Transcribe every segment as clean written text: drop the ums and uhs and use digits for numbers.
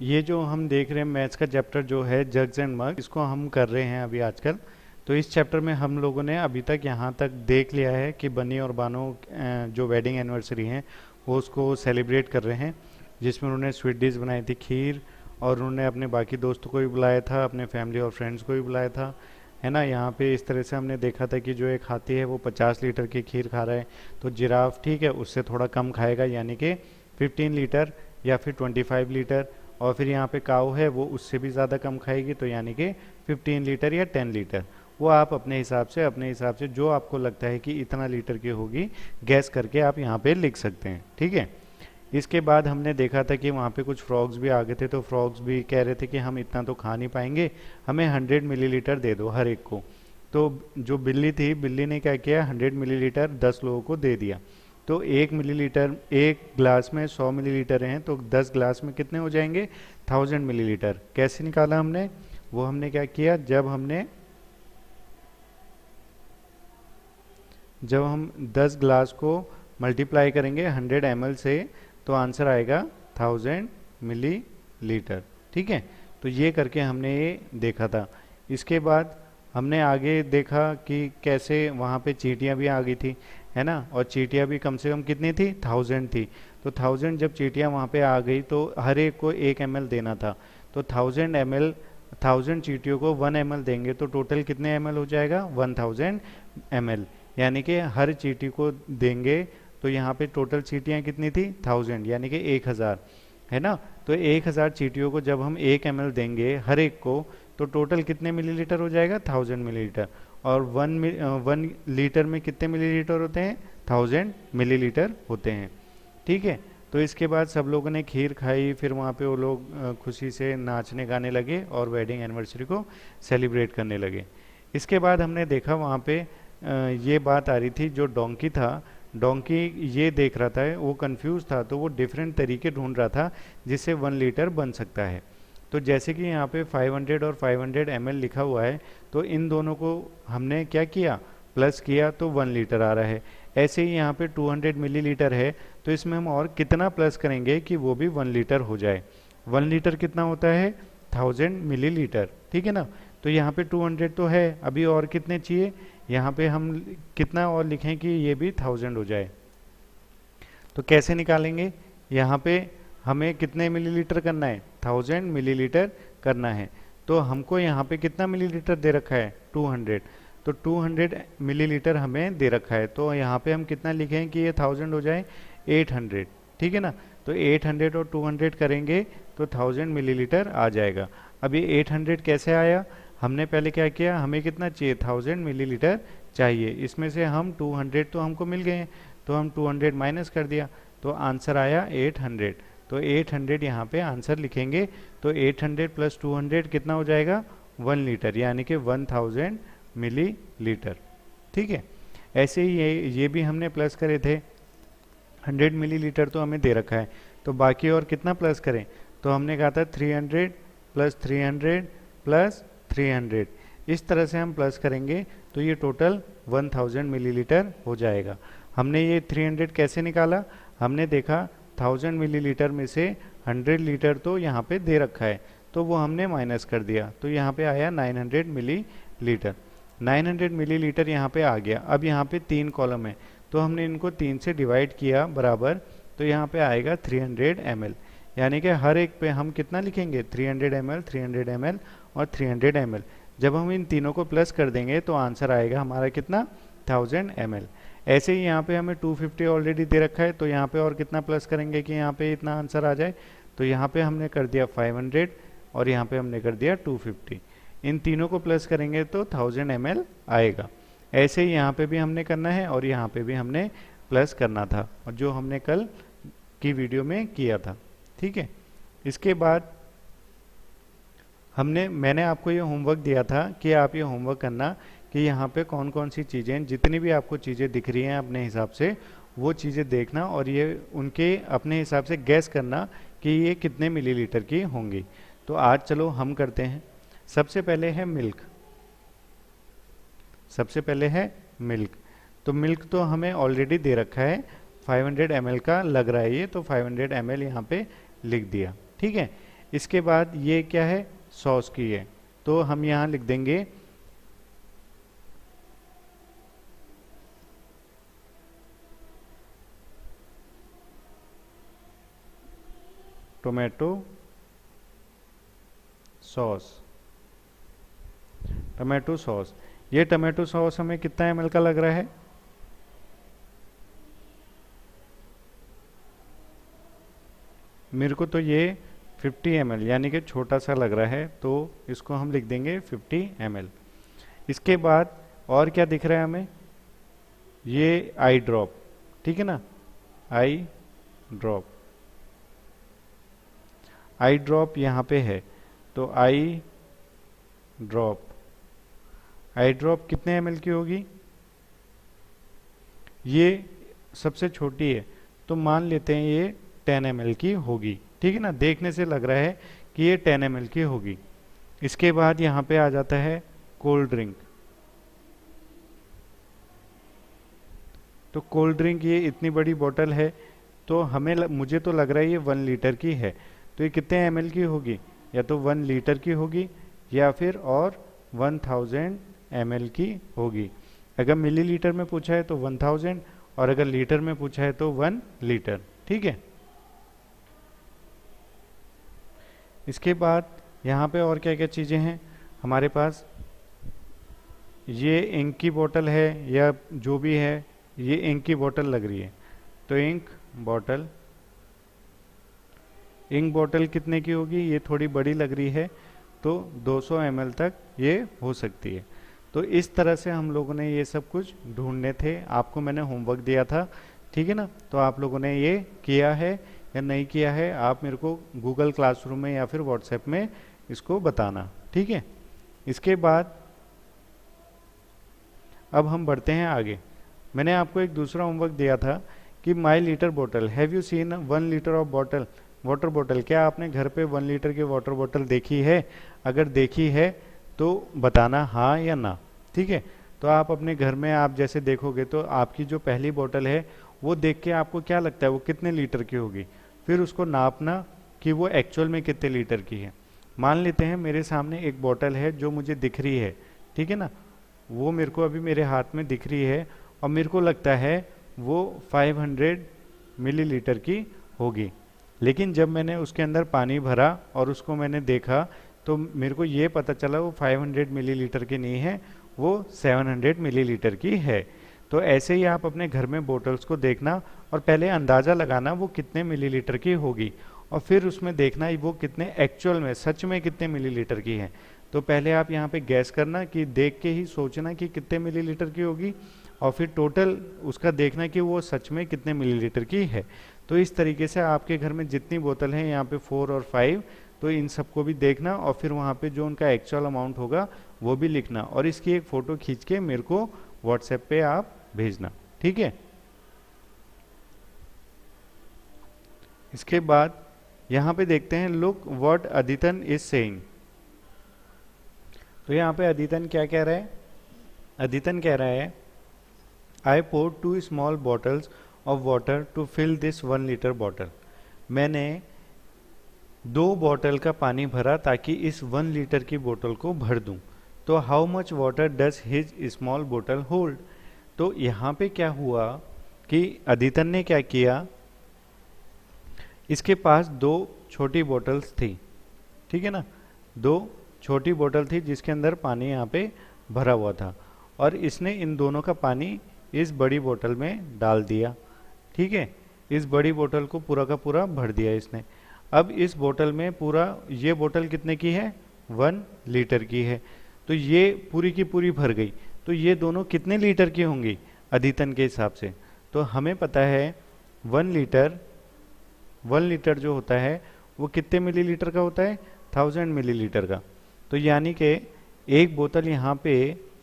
ये जो हम देख रहे हैं मैथ्स का चैप्टर जो है जग्स एंड मग, इसको हम कर रहे हैं अभी आजकल। तो इस चैप्टर में हम लोगों ने अभी तक यहाँ तक देख लिया है कि बनी और बानो जो वेडिंग एनिवर्सरी है वो उसको सेलिब्रेट कर रहे हैं, जिसमें उन्होंने स्वीट डिश बनाई थी, खीर, और उन्होंने अपने बाकी दोस्तों को भी बुलाया था, अपने फैमिली और फ्रेंड्स को भी बुलाया था, है ना। यहाँ पे इस तरह से हमने देखा था कि जो एक हाथी है वो 50 लीटर की खीर खा रहा है, तो जिराफ ठीक है उससे थोड़ा कम खाएगा, यानी कि 15 लीटर या फिर 25 लीटर। और फिर यहाँ पे काऊ है वो उससे भी ज़्यादा कम खाएगी, तो यानी कि 15 लीटर या 10 लीटर। वो आप अपने हिसाब से जो आपको लगता है कि इतना लीटर की होगी, गैस करके आप यहाँ पे लिख सकते हैं, ठीक है। इसके बाद हमने देखा था कि वहाँ पे कुछ फ्रॉग्स भी आ गए थे, तो फ्रॉग्स भी कह रहे थे कि हम इतना तो खा नहीं पाएंगे, हमें 100 मिलीलीटर दे दो हर एक को। तो जो बिल्ली थी, बिल्ली ने क्या किया, 100 मिलीलीटर 10 लोगों को दे दिया। तो 1 मिलीलीटर, एक ग्लास में 100 मिलीलीटर हैं, तो 10 ग्लास में कितने हो जाएंगे, 1000 मिलीलीटर। कैसे निकाला हमने, वो हमने क्या किया, जब हम 10 ग्लास को मल्टीप्लाई करेंगे 100 ml से, तो आंसर आएगा 1000 मिलीलीटर, ठीक है। तो ये करके हमने ये देखा था। इसके बाद हमने आगे देखा कि कैसे वहाँ पे चींटियाँ भी आ गई थी, है ना, और चींटियाँ भी कम से कम कितनी थी, 1000 थी। तो 1000 जब चींटियाँ वहाँ पे आ गई तो हर एक को 1 ml देना था। तो 1000 चींटियों को 1 ml देंगे तो टोटल कितने ml हो जाएगा, 1000 ml, यानी कि हर चींटी को देंगे। तो यहाँ पे टोटल चींटियाँ कितनी थी, 1000, यानी कि 1000, है ना। तो 1000 चींटियों को जब हम 1 ml देंगे हर एक को, तो टोटल कितने मिलीलीटर हो जाएगा, 1000 मिलीलीटर। और 1 लीटर में कितने मिलीलीटर होते हैं, 1000 मिलीलीटर होते हैं, ठीक है। तो इसके बाद सब लोगों ने खीर खाई, फिर वहाँ पे वो लोग खुशी से नाचने गाने लगे और वेडिंग एनिवर्सरी को सेलिब्रेट करने लगे। इसके बाद हमने देखा वहाँ पे ये बात आ रही थी, जो डोंकी था, डोंकी ये देख रहा था, वो कंफ्यूज था, तो वो डिफरेंट तरीके ढूंढ रहा था जिससे 1 लीटर बन सकता है। तो जैसे कि यहाँ पे 500 और 500 ml लिखा हुआ है, तो इन दोनों को हमने क्या किया, प्लस किया, तो 1 लीटर आ रहा है। ऐसे ही यहाँ पे 200 मिलीलीटर है, तो इसमें हम और कितना प्लस करेंगे कि वो भी 1 लीटर हो जाए। 1 लीटर कितना होता है, 1000 मिलीलीटर, ठीक है ना। तो यहाँ पे 200 तो है, अभी और कितने चाहिए, यहाँ पे हम कितना और लिखें कि ये भी 1000 हो जाए। तो कैसे निकालेंगे, यहाँ पे हमें कितने मिलीलीटर करना है, 1000 मिलीलीटर करना है। तो हमको यहाँ पे कितना मिलीलीटर दे रखा है, 200। तो 200 मिलीलीटर हमें दे रखा है, तो यहाँ पे हम कितना लिखें कि ये 1000 हो जाए, 800, ठीक है ना। तो 800 और 200 करेंगे तो 1000 मिलीलीटर आ जाएगा। अब ये 800 कैसे आया, हमने पहले क्या किया, हमें कितना चाहिए, 1000 मिलीलीटर चाहिए, इसमें से हम 200 तो हमको मिल गए हैं, तो हम 200 माइनस कर दिया, तो आंसर आया 800। तो 800 यहाँ पे आंसर लिखेंगे, तो 800 प्लस 200 कितना हो जाएगा, 1 लीटर, यानी कि 1000 मिलीलीटर, ठीक है। ऐसे ही ये भी हमने प्लस करे थे, 100 मिलीलीटर तो हमें दे रखा है, तो बाकी और कितना प्लस करें, तो हमने कहा था 300 प्लस 300 प्लस 300, इस तरह से हम प्लस करेंगे तो ये टोटल 1000 मिलीलीटर हो जाएगा। हमने ये 300 कैसे निकाला, हमने देखा 1000 मिलीलीटर में से 100 लीटर तो यहाँ पे दे रखा है, तो वो हमने माइनस कर दिया, तो यहाँ पे आया 900 मिलीलीटर। 900 मिलीलीटर यहाँ पे आ गया। अब यहाँ पे 3 कॉलम है, तो हमने इनको 3 से डिवाइड किया बराबर, तो यहाँ पे आएगा 300 ml, यानी कि हर एक पे हम कितना लिखेंगे, 300 ml, 300 ml और 300 ml। जब हम इन तीनों को प्लस कर देंगे तो आंसर आएगा हमारा कितना, 1000 ml। ऐसे ही यहाँ पे हमें 250 ऑलरेडी दे रखा है, तो यहाँ पे और कितना प्लस करेंगे कि यहाँ पे इतना आंसर आ जाए, तो यहाँ पे हमने कर दिया 500 और यहाँ पे हमने कर दिया 250। इन तीनों को प्लस करेंगे तो 1000 ml आएगा। ऐसे ही यहाँ पे भी हमने करना है और यहाँ पे भी हमने प्लस करना था, और जो हमने कल की वीडियो में किया था, ठीक है। इसके बाद मैंने आपको ये होमवर्क दिया था कि आप ये होमवर्क करना कि यहाँ पे कौन कौन सी चीज़ें, जितनी भी आपको चीज़ें दिख रही हैं अपने हिसाब से, वो चीज़ें देखना और ये उनके अपने हिसाब से गैस करना कि ये कितने मिलीलीटर की होंगी। तो आज चलो हम करते हैं। सबसे पहले है मिल्क, तो मिल्क तो हमें ऑलरेडी दे रखा है, 500 ml का लग रहा है ये, तो 500 ml यहाँ पे लिख दिया, ठीक है। इसके बाद ये क्या है, सॉस की है, तो हम यहाँ लिख देंगे टोमेटो सॉस। टोमेटो सॉस, ये टोमेटो सॉस हमें कितना ml का लग रहा है, मेरे को तो ये 50 ml यानी कि छोटा सा लग रहा है, तो इसको हम लिख देंगे 50 ml। इसके बाद और क्या दिख रहा है हमें, ये आई ड्रॉप, ठीक है ना, आई ड्रॉप, आई ड्रॉप यहाँ पे है, तो आई ड्रॉप, आई ड्रॉप कितने ml की होगी, ये सबसे छोटी है, तो मान लेते हैं ये 10 ml की होगी, ठीक है ना, देखने से लग रहा है कि ये 10 ml की होगी। इसके बाद यहाँ पे आ जाता है कोल्ड ड्रिंक, तो कोल्ड ड्रिंक ये इतनी बड़ी बोतल है, तो मुझे तो लग रहा है ये 1 लीटर की है, तो ये कितने ml की होगी, या तो 1 लीटर की होगी या फिर और 1000 ml की होगी। अगर मिलीलीटर में पूछा है तो 1000, और अगर लीटर में पूछा है तो 1 लीटर, ठीक है। इसके बाद यहाँ पे और क्या क्या चीज़ें हैं हमारे पास, ये इंक की बोतल है या जो भी है, ये इंक की बोतल लग रही है, तो इंक बोतल, इंक बोतल कितने की होगी, ये थोड़ी बड़ी लग रही है, तो 200 ml तक ये हो सकती है। तो इस तरह से हम लोगों ने ये सब कुछ ढूंढने थे, आपको मैंने होमवर्क दिया था, ठीक है ना, तो आप लोगों ने ये किया है या नहीं किया है, आप मेरे को गूगल क्लासरूम में या फिर व्हाट्सएप में इसको बताना, ठीक है। इसके बाद अब हम बढ़ते हैं आगे। मैंने आपको एक दूसरा होमवर्क दिया था कि माई लीटर बोतल, have you seen 1 litre of bottle, water bottle, क्या आपने घर पे 1 लीटर की वाटर बॉटल देखी है, अगर देखी है तो बताना हाँ या ना, ठीक है। तो आप अपने घर में आप जैसे देखोगे तो आपकी जो पहली बोतल है वो देख के आपको क्या लगता है वो कितने लीटर की होगी, फिर उसको नापना कि वो एक्चुअल में कितने लीटर की है। मान लेते हैं मेरे सामने एक बोतल है जो मुझे दिख रही है, ठीक है ना, वो मेरे को अभी मेरे हाथ में दिख रही है और मेरे को लगता है वो 500 मिलीलीटर की होगी, लेकिन जब मैंने उसके अंदर पानी भरा और उसको मैंने देखा तो मेरे को ये पता चला वो 500 मिलीलीटर की नहीं है, वो 700 मिलीलीटर की है। तो ऐसे ही आप अपने घर में बोतल्स को देखना और पहले अंदाज़ा लगाना वो कितने मिलीलीटर की होगी, और फिर उसमें देखना वो कितने एक्चुअल में सच में कितने मिलीलीटर की है। तो पहले आप यहाँ पे गैस करना कि देख के ही सोचना कि कितने मिलीलीटर की होगी, और फिर टोटल उसका देखना कि वो सच में कितने मिलीलीटर की है। तो इस तरीके से आपके घर में जितनी बोतल हैं यहाँ पे 4 और 5, तो इन सबको भी देखना और फिर वहाँ पे जो उनका एक्चुअल अमाउंट होगा वो भी लिखना, और इसकी एक फ़ोटो खींच के मेरे को व्हाट्सएप पे आप भेजना, ठीक है। इसके बाद यहाँ पे देखते हैं लुक व्हाट अदितन इज सेइंग। तो यहाँ पे अदितन क्या कह रहा है, अदितन कह रहा है I poured 2 small bottles of water to fill this 1 litre bottle. मैंने 2 बॉटल का पानी भरा ताकि इस 1 लीटर की बोतल को भर दूं। तो how much water does his small बोतल होल्ड। तो यहाँ पे क्या हुआ कि अदितन ने क्या किया, इसके पास 2 छोटी बोतल्स थी, ठीक है ना, 2 छोटी बोतल थी जिसके अंदर पानी यहाँ पे भरा हुआ था, और इसने इन दोनों का पानी इस बड़ी बोतल में डाल दिया, ठीक है। इस बड़ी बोतल को पूरा का पूरा भर दिया इसने। अब इस बोतल में पूरा, ये बोतल कितने की है, 1 लीटर की है, तो ये पूरी की पूरी भर गई। तो ये दोनों कितने लीटर की होंगी अदितन के हिसाब से, तो हमें पता है 1 लीटर जो होता है वो कितने मिलीलीटर का होता है, 1000 मिलीलीटर का। तो यानी कि एक बोतल यहाँ पे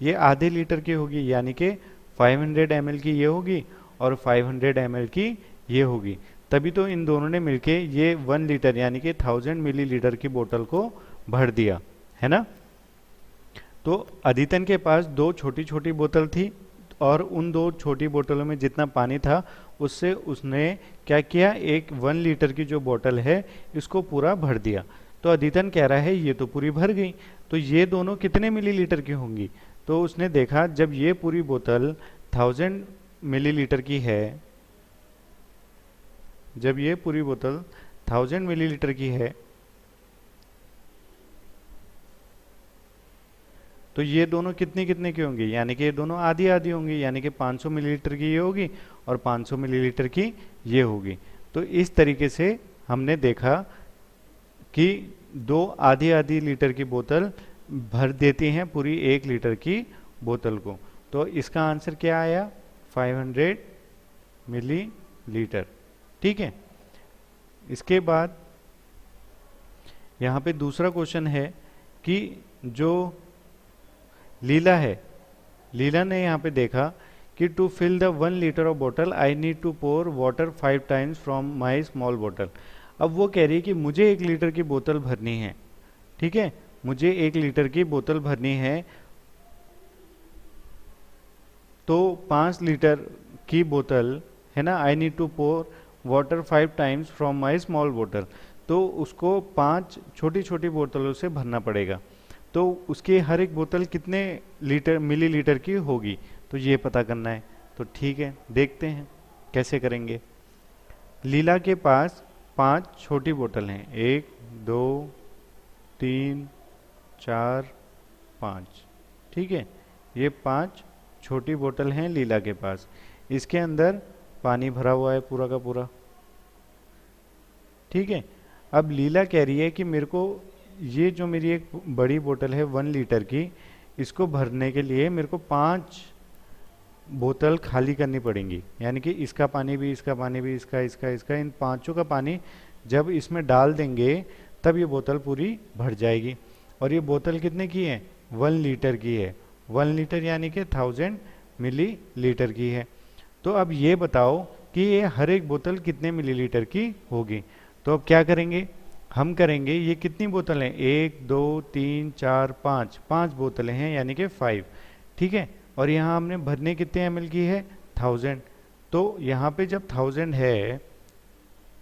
ये आधे लीटर की होगी, यानी कि 500 ml की ये होगी और 500 ml की ये होगी, तभी तो इन दोनों ने मिलके ये 1 लीटर यानी कि 1000 मिलीलीटर की बोतल को भर दिया, है ना। तो अदितन के पास 2 छोटी छोटी बोतल थी और उन 2 छोटी बोतलों में जितना पानी था उससे उसने क्या किया, एक 1 लीटर की जो बोतल है इसको पूरा भर दिया। तो अदितन कह रहा है ये तो पूरी भर गई, तो ये दोनों कितने मिलीलीटर की होंगी। तो उसने देखा जब ये पूरी बोतल 1000 मिलीलीटर की है, जब ये पूरी बोतल 1000 मिलीलीटर की है, तो ये दोनों कितने कितने की होंगी, यानी कि ये दोनों आधी आधी होंगी, यानी कि 500 मिलीलीटर की ये होगी और 500 मिलीलीटर की ये होगी। तो इस तरीके से हमने देखा कि दो आधी आधी लीटर की बोतल भर देती हैं पूरी 1 लीटर की बोतल को। तो इसका आंसर क्या आया, 500 मिलीलीटर। ठीक है। इसके बाद यहाँ पे दूसरा क्वेश्चन है कि जो लीला है, लीला ने यहाँ पे देखा कि to fill the 1 litre of bottle I need to pour water 5 times from my small bottle. अब वो कह रही है कि मुझे 1 लीटर की बोतल भरनी है। ठीक है, मुझे 1 लीटर की बोतल भरनी है, तो 5 लीटर की बोतल है ना, I need to pour water 5 times from my small bottle, तो उसको 5 छोटी छोटी बोतलों से भरना पड़ेगा। तो उसकी हर एक बोतल कितने लीटर मिलीलीटर की होगी, तो ये पता करना है। तो ठीक है, देखते हैं कैसे करेंगे। लीला के पास 5 छोटी बोतल हैं, 1 2 3 4 5। ठीक है, ये 5 छोटी बोतल हैं लीला के पास। इसके अंदर पानी भरा हुआ है पूरा का पूरा। ठीक है, अब लीला कह रही है कि मेरे को ये जो मेरी एक बड़ी बोतल है 1 लीटर की, इसको भरने के लिए मेरे को 5 बोतल खाली करनी पड़ेंगी, यानी कि इसका पानी भी, इसका पानी भी, इसका इसका इसका, इन पांचों का पानी जब इसमें डाल देंगे तब ये बोतल पूरी भर जाएगी। और ये बोतल कितने की है, 1 लीटर की है। 1 लीटर यानी कि 1000 मिलीलीटर की है। तो अब ये बताओ कि ये हर एक बोतल कितने मिलीलीटर की होगी। तो अब क्या करेंगे, हम करेंगे, ये कितनी बोतल हैं, 1 2 3 4 5, 5 बोतलें हैं यानी कि 5। ठीक है, और यहाँ हमने भरने कितने ml की है, 1000। तो यहाँ पे जब 1000 है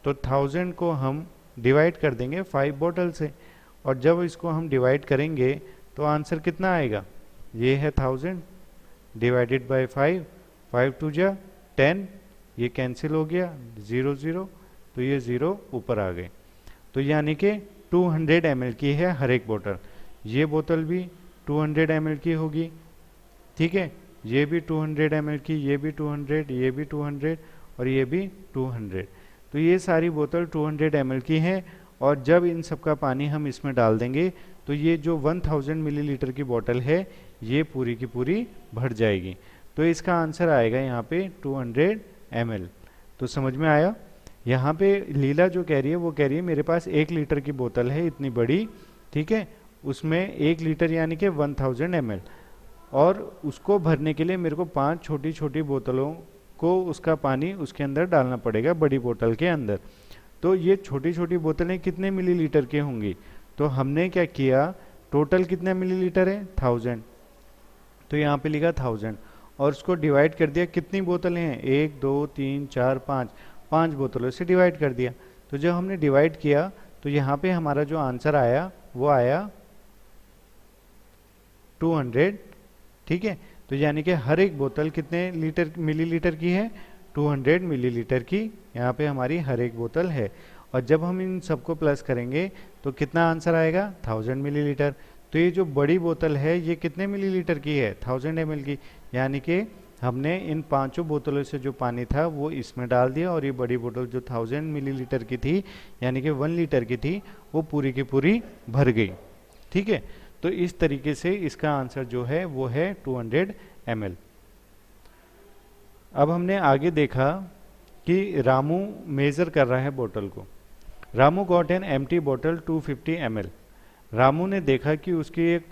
तो 1000 को हम डिवाइड कर देंगे 5 बोतल से, और जब इसको हम डिवाइड करेंगे तो आंसर कितना आएगा, ये है 1000 डिवाइडेड बाय 5, 5 2 जा 10, ये कैंसिल हो गया, 0 0, तो ये 0 ऊपर आ गए। तो यानी कि 200 ml की है हर एक बोतल। ये बोतल भी 200 ml की होगी। ठीक है, ये भी 200 ml की, ये भी 200, ये भी 200 और ये भी 200। तो ये सारी बोतल 200 ml की हैं, और जब इन सब का पानी हम इसमें डाल देंगे तो ये जो 1000 मिलीलीटर की बोतल है ये पूरी की पूरी भर जाएगी। तो इसका आंसर आएगा यहाँ पे 200 ml। तो समझ में आया। यहाँ पे लीला जो कह रही है वो कह रही है मेरे पास 1 लीटर की बोतल है इतनी बड़ी। ठीक है, उसमें 1 लीटर यानी कि 1000 ml, और उसको भरने के लिए मेरे को 5 छोटी छोटी बोतलों को उसका पानी उसके अंदर डालना पड़ेगा, बड़ी बोतल के अंदर। तो ये छोटी छोटी बोतलें कितने मिलीलीटर की होंगी, तो हमने क्या किया, टोटल कितने मिलीलीटर है, 1000। तो यहाँ पे लिखा 1000 और उसको डिवाइड कर दिया, कितनी बोतलें हैं, 1 2 3 4 5, 5 बोतलों से डिवाइड कर दिया। तो जब हमने डिवाइड किया तो यहाँ पे हमारा जो आंसर आया वो आया 200। ठीक है, तो यानी कि हर एक बोतल कितने लीटर मिलीलीटर की है, 200 मिलीलीटर की यहाँ पे हमारी हर एक बोतल है। और जब हम इन सबको प्लस करेंगे तो कितना आंसर आएगा, 1000 मिलीलीटर। तो ये जो बड़ी बोतल है ये कितने मिलीलीटर की है, 1000 ml की, यानी कि हमने इन 5 बोतलों से जो पानी था वो इसमें डाल दिया, और ये बड़ी बोतल जो 1000 मिलीलीटर की थी यानी कि 1 लीटर की थी वो पूरी की पूरी भर गई। ठीक है, तो इस तरीके से इसका आंसर जो है वो है 200 ml। अब हमने आगे देखा कि रामू मेजर कर रहा है बोतल को। रामू गॉट एन एम्प्टी बोतल 250 ml। रामू ने देखा कि उसकी एक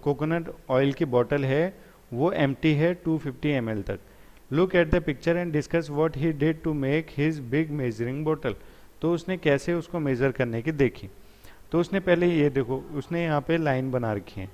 कोकोनट ऑयल की बोतल है वो एम्प्टी है 250 ml तक। Look at the picture and discuss what he did to make his big measuring बोतल। तो उसने कैसे उसको मेजर करने की देखी। तो उसने पहले ये देखो, उसने यहाँ पे लाइन बना रखी है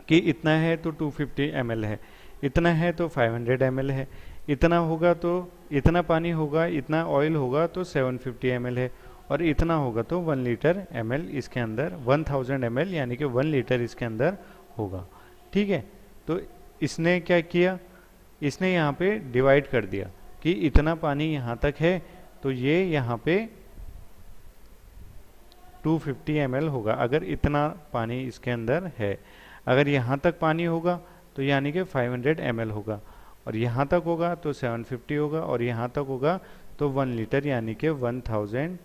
कि इतना है तो 250 ml है, इतना है तो 500 ml है, इतना होगा तो इतना पानी होगा, इतना ऑयल होगा तो 750 ml है, और इतना होगा तो 1 लीटर ml इसके अंदर 1000 ml यानी कि 1 लीटर इसके अंदर होगा। ठीक है, तो इसने क्या किया, इसने यहाँ पे डिवाइड कर दिया कि इतना पानी यहाँ तक है तो ये यहाँ पे 250 ml होगा अगर इतना पानी इसके अंदर है। अगर यहाँ तक पानी होगा तो यानी कि 500 ml होगा, और यहाँ तक होगा तो 750 होगा, और यहाँ तक होगा तो 1 लीटर यानी कि 1000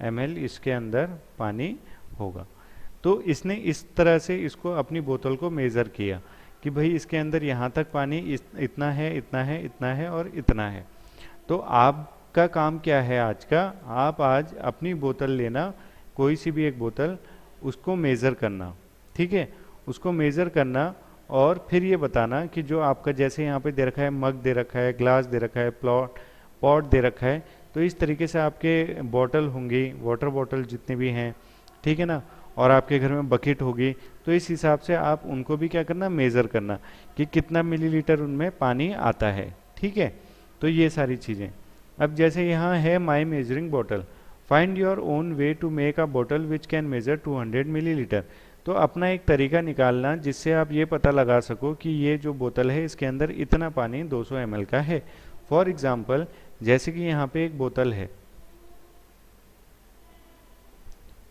ml इसके अंदर पानी होगा। तो इसने इस तरह से इसको अपनी बोतल को मेज़र किया कि भाई इसके अंदर यहाँ तक पानी इतना है, इतना है, इतना है और इतना है। तो आपका काम क्या है आज का, आप आज अपनी बोतल लेना, कोई सी भी एक बोतल, उसको मेज़र करना। ठीक है, उसको मेज़र करना और फिर ये बताना कि जो आपका जैसे यहाँ पे दे रखा है, मग दे रखा है, ग्लास दे रखा है, पॉट दे रखा है, तो इस तरीके से आपके बॉटल होंगी, वाटर बॉटल जितने भी हैं, ठीक है ना, और आपके घर में बकेट होगी, तो इस हिसाब से आप उनको भी क्या करना, मेज़र करना कि कितना मिलीलीटर उनमें पानी आता है। ठीक है, तो ये सारी चीज़ें। अब जैसे यहाँ है my measuring bottle, find your own way to make a bottle which can measure 200 millilitre. तो अपना एक तरीका निकालना जिससे आप ये पता लगा सको कि ये जो बोतल है इसके अंदर इतना पानी 200 ml का है। फॉर एग्जाम्पल, जैसे कि यहाँ पे एक बोतल है,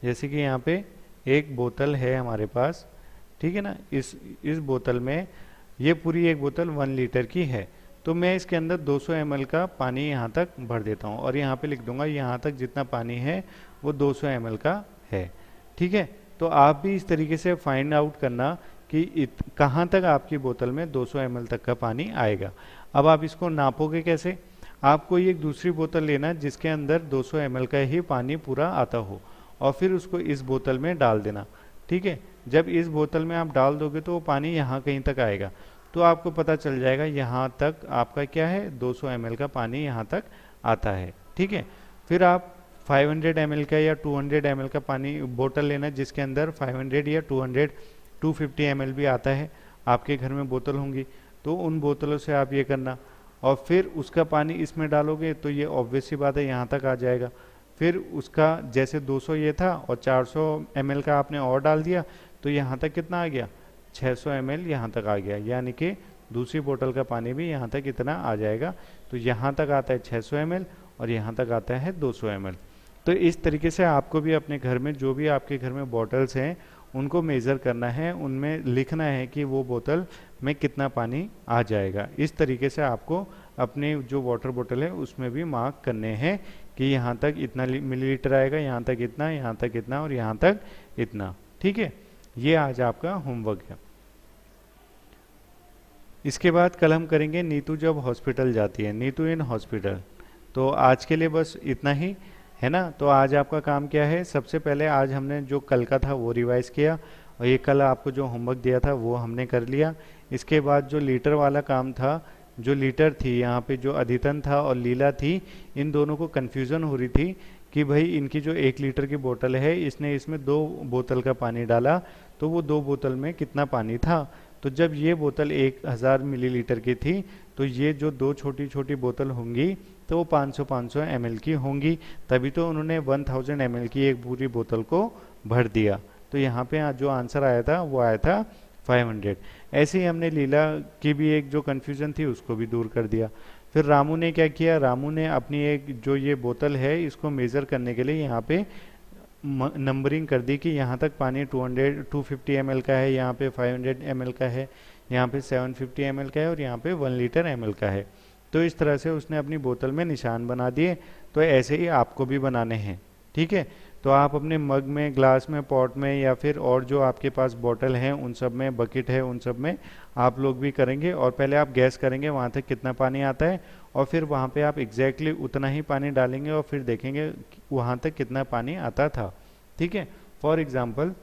जैसे कि यहाँ पे एक बोतल है हमारे पास, ठीक है ना, इस बोतल में ये पूरी एक बोतल 1 लीटर की है, तो मैं इसके अंदर 200 ml का पानी यहाँ तक भर देता हूँ और यहाँ पे लिख दूंगा यहाँ तक जितना पानी है वो 200 ml का है। ठीक है, तो आप भी इस तरीके से फाइंड आउट करना कि कहाँ तक आपकी बोतल में 200 ml तक का पानी आएगा। अब आप इसको नापोगे कैसे, आपको एक दूसरी बोतल लेना जिसके अंदर 200 ml का ही पानी पूरा आता हो और फिर उसको इस बोतल में डाल देना। ठीक है, जब इस बोतल में आप डाल दोगे तो वो पानी यहाँ कहीं तक आएगा, तो आपको पता चल जाएगा यहाँ तक आपका क्या है, 200 ml का पानी यहाँ तक आता है। ठीक है, फिर आप 500 ml का या 200 ml का पानी बोतल लेना जिसके अंदर 500 या 250 ml भी आता है, आपके घर में बोतल होंगी, तो उन बोतलों से आप ये करना और फिर उसका पानी इसमें डालोगे तो ये ऑब्वियस सी बात है यहाँ तक आ जाएगा। फिर उसका जैसे 200 ये था और 400 ml का आपने और डाल दिया तो यहाँ तक कितना आ गया, 600 ml यहाँ तक आ गया, यानी कि दूसरी बोतल का पानी भी यहाँ तक इतना आ जाएगा। तो यहाँ तक आता है 600 ml और यहाँ तक आता है 200 ml। तो इस तरीके से आपको भी अपने घर में जो भी आपके घर में बॉटल्स हैं उनको मेज़र करना है, उनमें लिखना है कि वो बोतल में कितना पानी आ जाएगा। इस तरीके से आपको अपने जो वाटर बोतल है उसमें भी मार्क करने हैं कि यहाँ तक इतना मिलीलीटर आएगा, यहाँ तक इतना, यहाँ तक इतना और यहाँ तक इतना। ठीक है, ये आज आपका होमवर्क है। इसके बाद कल हम करेंगे नीतू जब हॉस्पिटल जाती है, नीतू इन हॉस्पिटल। तो आज के लिए बस इतना ही है ना। तो आज आपका काम क्या है, सबसे पहले आज हमने जो कल का था वो रिवाइज किया और ये कल आपको जो होमवर्क दिया था वो हमने कर लिया। इसके बाद जो लीटर वाला काम था, जो लीटर थी यहाँ पे जो अदितन था और लीला थी, इन दोनों को कन्फ्यूज़न हो रही थी कि भाई इनकी जो 1 लीटर की बोतल है इसने इसमें 2 बोतल का पानी डाला तो वो 2 बोतल में कितना पानी था। तो जब ये बोतल 1000 मिलीलीटर की थी तो ये जो 2 छोटी छोटी बोतल होंगी तो वो 500 ml की होंगी, तभी तो उन्होंने 1000 ml की एक पूरी बोतल को भर दिया। तो यहाँ पे जो आंसर आया था वो आया था 500। ऐसे ही हमने लीला की भी एक जो कन्फ्यूज़न थी उसको भी दूर कर दिया। फिर रामू ने क्या किया, रामू ने अपनी एक जो ये बोतल है इसको मेज़र करने के लिए यहाँ पे नंबरिंग कर दी कि यहाँ तक पानी 250 ml का है, यहाँ पे 500 ml का है, यहाँ पे 750 ml का है और यहाँ पे 1 लीटर ml का है। तो इस तरह से उसने अपनी बोतल में निशान बना दिए। तो ऐसे ही आपको भी बनाने हैं। ठीक है, तो आप अपने मग में, ग्लास में, पॉट में या फिर और जो आपके पास बॉटल हैं उन सब में, बकेट है उन सब में आप लोग भी करेंगे और पहले आप गैस करेंगे वहाँ तक कितना पानी आता है और फिर वहाँ पे आप एग्जैक्टली उतना ही पानी डालेंगे और फिर देखेंगे वहाँ तक कितना पानी आता था। ठीक है, फॉर एग्ज़ाम्पल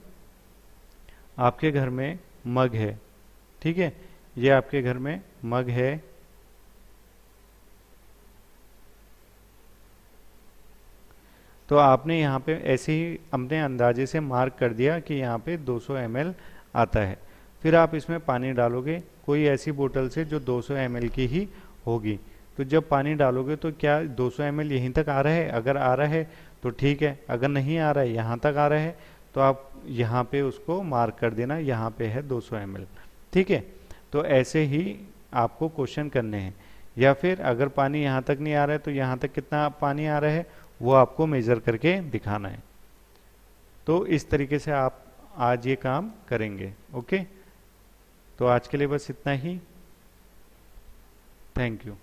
आपके घर में मग है, ठीक है, ये आपके घर में मग है, तो आपने यहाँ पे ऐसे ही अपने अंदाजे से मार्क कर दिया कि यहाँ पे 200 ml आता है। फिर आप इसमें पानी डालोगे कोई ऐसी बोतल से जो 200 ml की ही होगी। तो जब पानी डालोगे तो क्या 200 ml यहीं तक आ रहा है, अगर आ रहा है तो ठीक है, अगर नहीं आ रहा है, यहाँ तक आ रहा है, तो आप यहाँ पे उसको मार्क कर देना, यहाँ पे है 200 ml। ठीक है, तो ऐसे ही आपको क्वेश्चन करने हैं। या फिर अगर पानी यहाँ तक नहीं आ रहा है तो यहाँ तक कितना पानी आ रहा है वो आपको मेजर करके दिखाना है। तो इस तरीके से आप आज ये काम करेंगे। ओके, तो आज के लिए बस इतना ही। Thank you.